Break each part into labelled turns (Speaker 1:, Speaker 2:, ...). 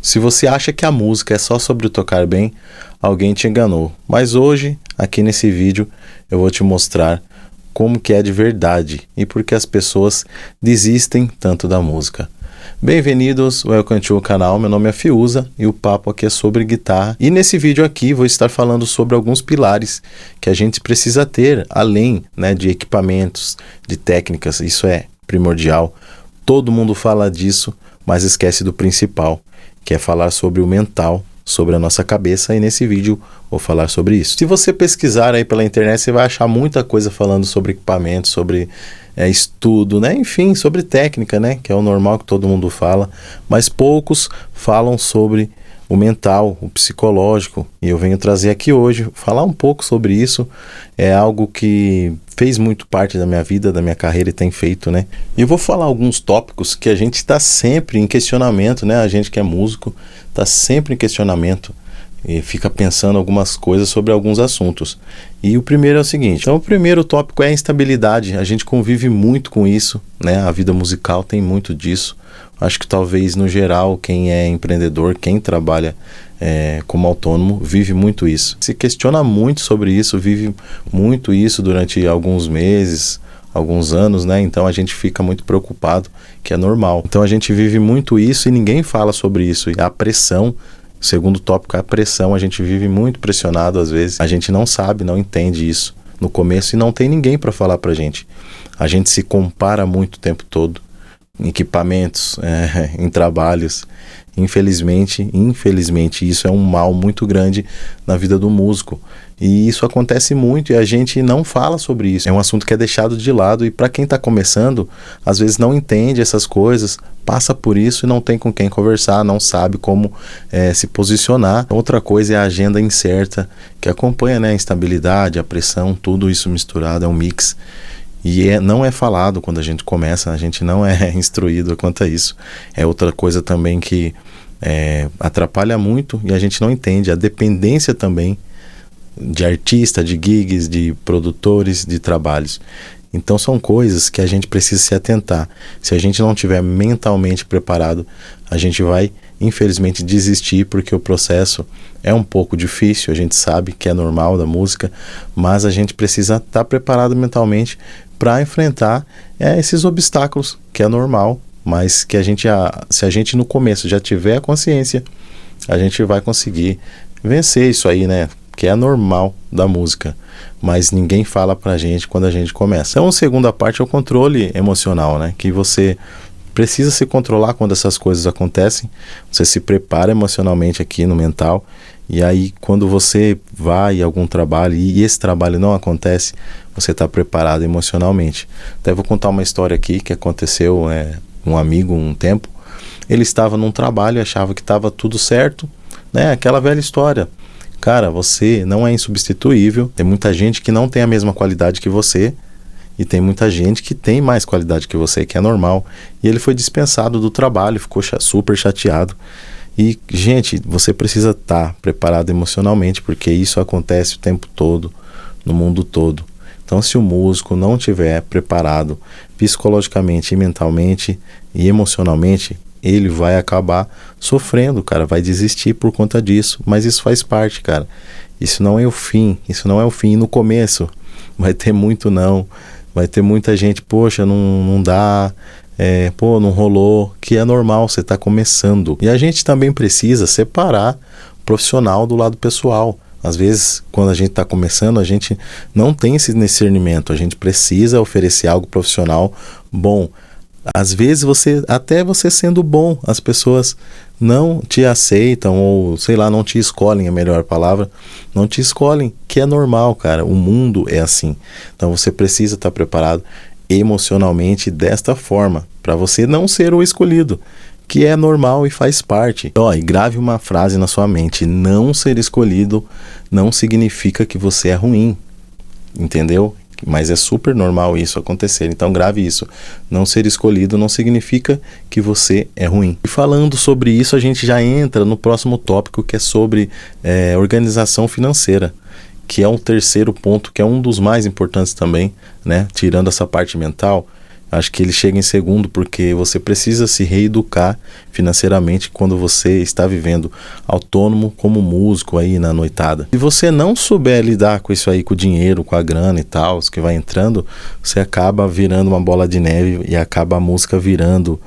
Speaker 1: Se você acha que a música é só sobre tocar bem, alguém te enganou. Mas hoje, aqui nesse vídeo, eu vou te mostrar como que é de verdade e por que as pessoas desistem tanto da música. Bem-vindos, welcome to o canal, meu nome é Fiuza e o papo aqui é sobre guitarra. E nesse vídeo aqui vou estar falando sobre alguns pilares que a gente precisa ter, além, de equipamentos, de técnicas, isso é primordial. Todo mundo fala disso, mas esquece do principal, que é falar sobre o mental, sobre a nossa cabeça, e nesse vídeo vou falar sobre isso. Se você pesquisar aí pela internet, você vai achar muita coisa falando sobre equipamento, sobre estudo, enfim, sobre técnica, que é o normal que todo mundo fala, mas poucos falam sobre o mental, o psicológico, e eu venho trazer aqui hoje, falar um pouco sobre isso. É algo que fez muito parte da minha vida, da minha carreira e tem feito, E eu vou falar alguns tópicos que a gente está sempre em questionamento, A gente que é músico está sempre em questionamento e fica pensando algumas coisas sobre alguns assuntos. E o primeiro é o seguinte, então o primeiro tópico é a instabilidade. A gente convive muito com isso, A vida musical tem muito disso. Acho que talvez no geral quem é empreendedor, quem trabalha como autônomo, vive muito isso. Se questiona muito sobre isso, vive muito isso durante alguns meses, alguns anos, Então a gente fica muito preocupado, que é normal. Então a gente vive muito isso e ninguém fala sobre isso. E a pressão, o segundo tópico é a pressão. A gente vive muito pressionado às vezes. A gente não sabe, não entende isso no começo e não tem ninguém para falar pra gente. A gente se compara muito o tempo todo. Em equipamentos, em trabalhos. Infelizmente, isso é um mal muito grande na vida do músico. E isso acontece muito e a gente não fala sobre isso. É um assunto que é deixado de lado e para quem está começando, às vezes não entende essas coisas, passa por isso e não tem com quem conversar, não sabe como se posicionar. Outra coisa é a agenda incerta, que acompanha a instabilidade, a pressão, tudo isso misturado, é um mix. E não é falado quando a gente começa, a gente não é instruído quanto a isso. É outra coisa também que atrapalha muito e a gente não entende. A dependência também de artista, de gigs, de produtores, de trabalhos. Então são coisas que a gente precisa se atentar. Se a gente não estiver mentalmente preparado, a gente vai infelizmente desistir, porque o processo é um pouco difícil, a gente sabe que é normal da música, mas a gente precisa estar preparado mentalmente para enfrentar esses obstáculos, que é normal, mas que se a gente no começo já tiver a consciência, a gente vai conseguir vencer isso aí, que é normal da música, mas ninguém fala pra gente quando a gente começa. Então a segunda parte é o controle emocional, que você precisa se controlar quando essas coisas acontecem. Você se prepara emocionalmente aqui no mental, e aí quando você vai em algum trabalho e esse trabalho não acontece, você está preparado emocionalmente. Até vou contar uma história aqui que aconteceu com um amigo um tempo. Ele estava num trabalho e achava que estava tudo certo, aquela velha história. Cara, você não é insubstituível. Tem muita gente que não tem a mesma qualidade que você e tem muita gente que tem mais qualidade que você, que é normal. E ele foi dispensado do trabalho, ficou super chateado. E, gente, você precisa estar preparado emocionalmente, porque isso acontece o tempo todo, no mundo todo. Então, se o músico não estiver preparado psicologicamente, mentalmente e emocionalmente, ele vai acabar sofrendo, cara, vai desistir por conta disso. Mas isso faz parte, cara. Isso não é o fim, E no começo vai ter muito não, vai ter muita gente, poxa, não dá, não rolou, que é normal, você está começando. E a gente também precisa separar o profissional do lado pessoal. Às vezes, quando a gente está começando, a gente não tem esse discernimento, a gente precisa oferecer algo profissional bom. Às vezes, até você sendo bom, as pessoas não te aceitam ou, sei lá, não te escolhem, a melhor palavra, não te escolhem, que é normal, cara, o mundo é assim. Então você precisa estar preparado emocionalmente desta forma, para você não ser o escolhido, que é normal e faz parte. E grave uma frase na sua mente: não ser escolhido não significa que você é ruim, entendeu? Mas é super normal isso acontecer, então grave isso. Não ser escolhido não significa que você é ruim. E falando sobre isso, a gente já entra no próximo tópico, que é sobre organização financeira, que é um terceiro ponto, que é um dos mais importantes também, tirando essa parte mental, Acho que ele chega em segundo porque você precisa se reeducar financeiramente quando você está vivendo autônomo como músico aí na noitada. Se você não souber lidar com isso aí, com o dinheiro, com a grana e tal, que vai entrando, você acaba virando uma bola de neve e acaba a música virando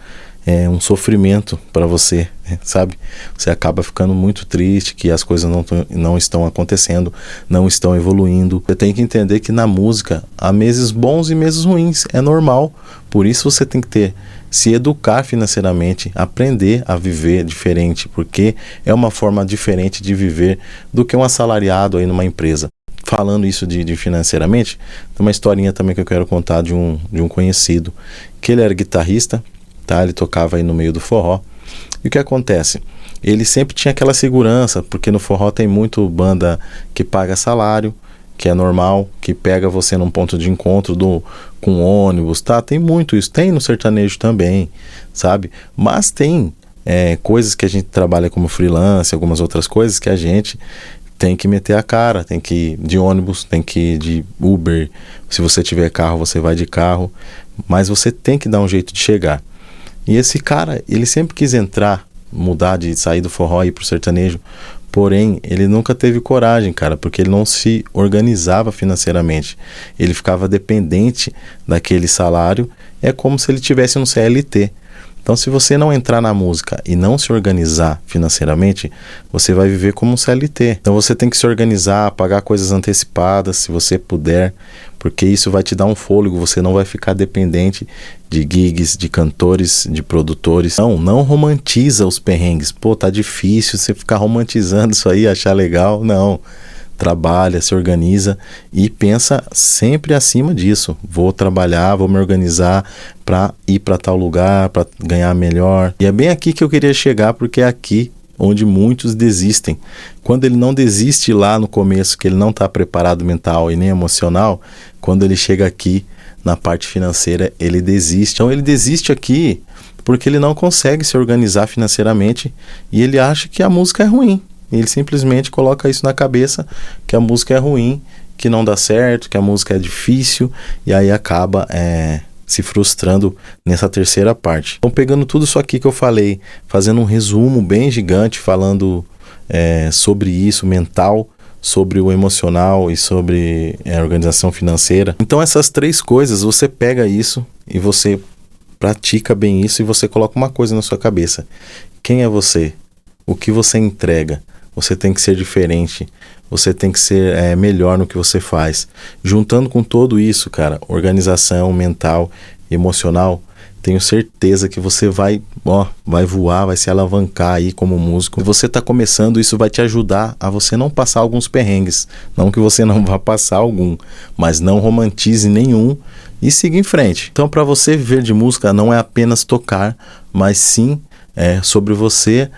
Speaker 1: um sofrimento para você, sabe? Você acaba ficando muito triste que as coisas não estão acontecendo, não estão evoluindo. Você tem que entender que na música há meses bons e meses ruins, é normal. Por isso você tem que se educar financeiramente, aprender a viver diferente, porque é uma forma diferente de viver do que um assalariado aí numa empresa. Falando isso de financeiramente, tem uma historinha também que eu quero contar de um conhecido, que ele era guitarrista, tá? Ele tocava aí no meio do forró. E o que acontece? Ele sempre tinha aquela segurança, porque no forró tem muito banda que paga salário, que é normal, que pega você num ponto de encontro com ônibus, tá? Tem muito isso. Tem no sertanejo também, sabe? Mas tem coisas que a gente trabalha como freelance, algumas outras coisas que a gente tem que meter a cara, tem que ir de ônibus, tem que ir de Uber. Se você tiver carro, você vai de carro, mas você tem que dar um jeito de chegar. E esse cara, ele sempre quis mudar de sair do forró e ir pro sertanejo, porém, ele nunca teve coragem, cara, porque ele não se organizava financeiramente. Ele ficava dependente daquele salário, é como se ele tivesse no CLT. Então, se você não entrar na música e não se organizar financeiramente, você vai viver como um CLT. Então, você tem que se organizar, pagar coisas antecipadas, se você puder, porque isso vai te dar um fôlego, você não vai ficar dependente de gigs, de cantores, de produtores. Não romantiza os perrengues. Pô, tá difícil você ficar romantizando isso aí, achar legal. Não. Trabalha, se organiza e pensa sempre acima disso. Vou trabalhar, vou me organizar para ir para tal lugar, para ganhar melhor. E é bem aqui que eu queria chegar, porque é aqui onde muitos desistem. Quando ele não desiste lá no começo, que ele não está preparado mental e nem emocional, quando ele chega aqui na parte financeira, ele desiste. Então ele desiste aqui porque ele não consegue se organizar financeiramente e ele acha que a música é ruim. Ele simplesmente coloca isso na cabeça, que a música é ruim, que não dá certo, que a música é difícil, e aí acaba se frustrando nessa terceira parte. Então, pegando tudo isso aqui que eu falei, fazendo um resumo bem gigante, falando sobre isso, mental, sobre o emocional e sobre a organização financeira. Então, essas três coisas, você pega isso e você pratica bem isso e você coloca uma coisa na sua cabeça. Quem é você? O que você entrega? Você tem que ser diferente, você tem que ser melhor no que você faz. Juntando com tudo isso, cara, organização mental, emocional, tenho certeza que você vai voar, vai se alavancar aí como músico. Se você está começando, isso vai te ajudar a você não passar alguns perrengues. Não que você não vá passar algum, mas não romantize nenhum e siga em frente. Então, para você viver de música, não é apenas tocar, mas sim sobre você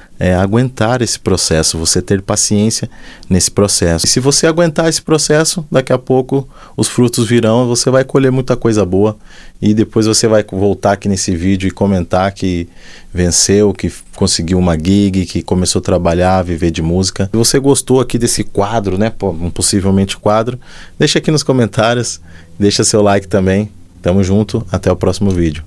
Speaker 1: aguentar esse processo, você ter paciência nesse processo. E se você aguentar esse processo, daqui a pouco os frutos virão, você vai colher muita coisa boa e depois você vai voltar aqui nesse vídeo e comentar que venceu, que conseguiu uma gig, que começou a trabalhar, viver de música. Se você gostou aqui desse quadro, possivelmente quadro, deixa aqui nos comentários, deixa seu like também. Tamo junto, até o próximo vídeo.